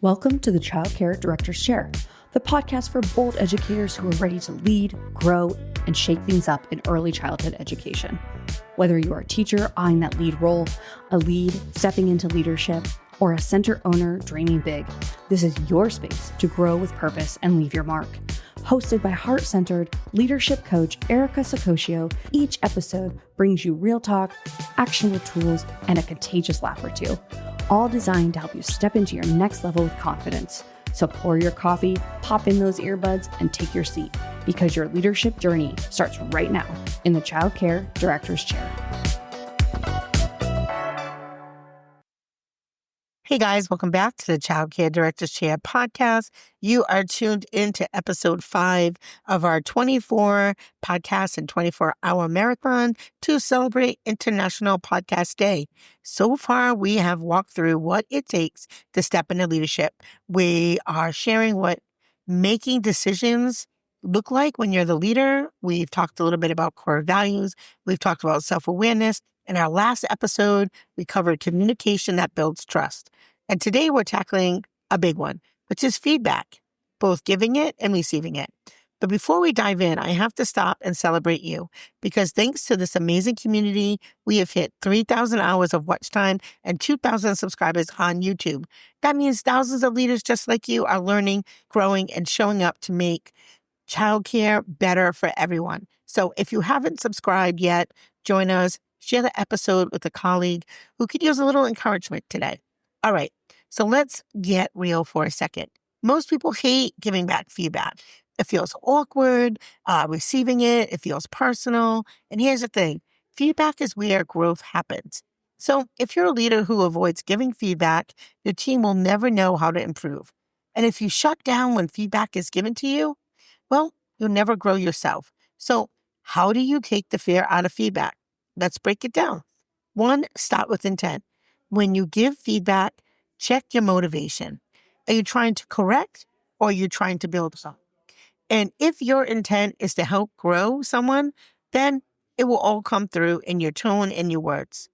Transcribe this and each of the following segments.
Welcome to the Child Care Director's Chair, the podcast for bold educators who are ready to lead, grow, and shake things up in early childhood education. Whether you are a teacher eyeing that lead role, a lead stepping into leadership, or a center owner dreaming big, this is your space to grow with purpose and leave your mark. Hosted by heart-centered leadership coach Erica Saccoccio, each episode brings you real talk, actionable tools, and a contagious laugh or two, all designed to help you step into your next level with confidence. So pour your coffee, pop in those earbuds, and take your seat, because your leadership journey starts right now in the Child Care Director's Chair. Hey guys, welcome back to the Child Care Director's Chair podcast. You are tuned into episode 5 of our 24 podcast and 24-hour marathon to celebrate International Podcast Day. So far, we have walked through what it takes to step into leadership. We are sharing what making decisions look like when you're the leader. We've talked a little bit about core values. We've talked about self-awareness. In our last episode, we covered communication that builds trust. And today we're tackling a big one, which is feedback, both giving it and receiving it. But before we dive in, I have to stop and celebrate you, because thanks to this amazing community, we have hit 3,000 hours of watch time and 2,000 subscribers on YouTube. That means thousands of leaders just like you are learning, growing, and showing up to make childcare better for everyone. So if you haven't subscribed yet, join us. Share the episode with a colleague who could use a little encouragement today. All right, so let's get real for a second. Most people hate giving back feedback. It feels awkward, receiving it. It feels personal. And here's the thing. Feedback is where growth happens. So if you're a leader who avoids giving feedback, your team will never know how to improve. And if you shut down when feedback is given to you, well, you'll never grow yourself. So how do you take the fear out of feedback? Let's break it down. 1, start with intent. When you give feedback, check your motivation. Are you trying to correct, or are you trying to build something? And if your intent is to help grow someone, then it will all come through in your tone and your words.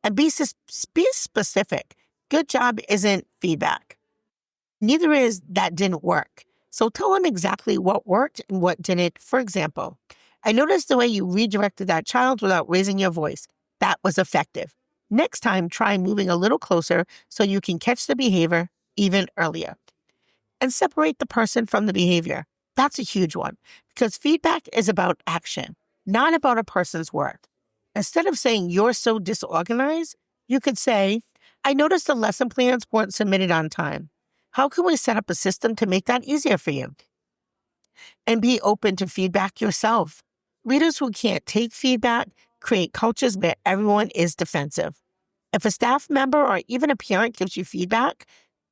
And be specific. Good job isn't feedback. Neither is that didn't work. So tell them exactly what worked and what didn't. For example, I noticed the way you redirected that child without raising your voice. That was effective. Next time, try moving a little closer so you can catch the behavior even earlier. And separate the person from the behavior. That's a huge one, because feedback is about action, not about a person's word. Instead of saying, "You're so disorganized," you could say, "I noticed the lesson plans weren't submitted on time. How can we set up a system to make that easier for you?" And be open to feedback yourself. Leaders who can't take feedback create cultures where everyone is defensive. If a staff member or even a parent gives you feedback,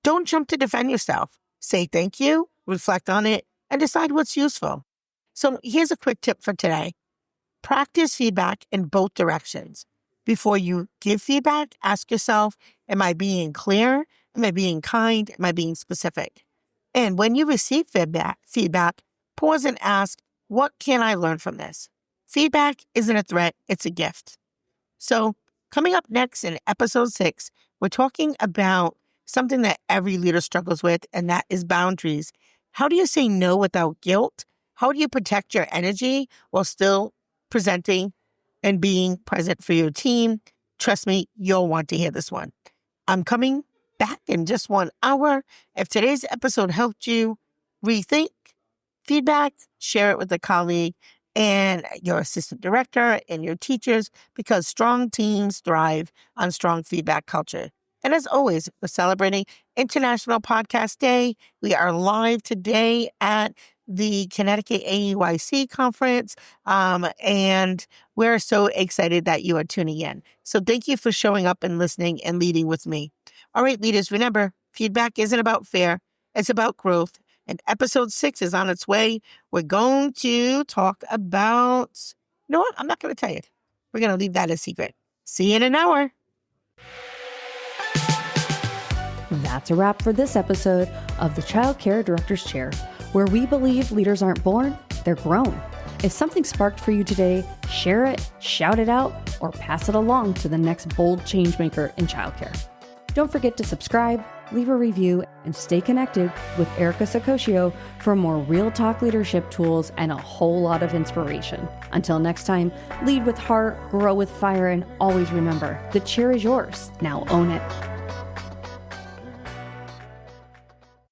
don't jump to defend yourself. Say thank you, reflect on it, and decide what's useful. So here's a quick tip for today. Practice feedback in both directions. Before you give feedback, ask yourself, am I being clear? Am I being kind? Am I being specific? And when you receive feedback, pause and ask, what can I learn from this? Feedback isn't a threat, it's a gift. So coming up next in episode 6, we're talking about something that every leader struggles with, and that is boundaries. How do you say no without guilt? How do you protect your energy while still presenting and being present for your team? Trust me, you'll want to hear this one. I'm coming back in just 1 hour. If today's episode helped you rethink feedback, share it with a colleague and your assistant director and your teachers, because strong teams thrive on strong feedback culture. And as always, we're celebrating International Podcast Day. We are live today at the Connecticut AEYC conference, and we're so excited that you are tuning in. So thank you for showing up and listening and leading with me. All right, leaders, remember, feedback isn't about fear, it's about growth. And episode 6 is on its way. We're going to talk about, you know what? I'm not going to tell you. We're going to leave that a secret. See you in an hour. That's a wrap for this episode of the Child Care Director's Chair, where we believe leaders aren't born, they're grown. If something sparked for you today, share it, shout it out, or pass it along to the next bold changemaker in childcare. Don't forget to subscribe, leave a review, and stay connected with Erica Saccoccio for more real talk leadership tools and a whole lot of inspiration. Until next time, lead with heart, grow with fire, and always remember, the chair is yours. Now own it.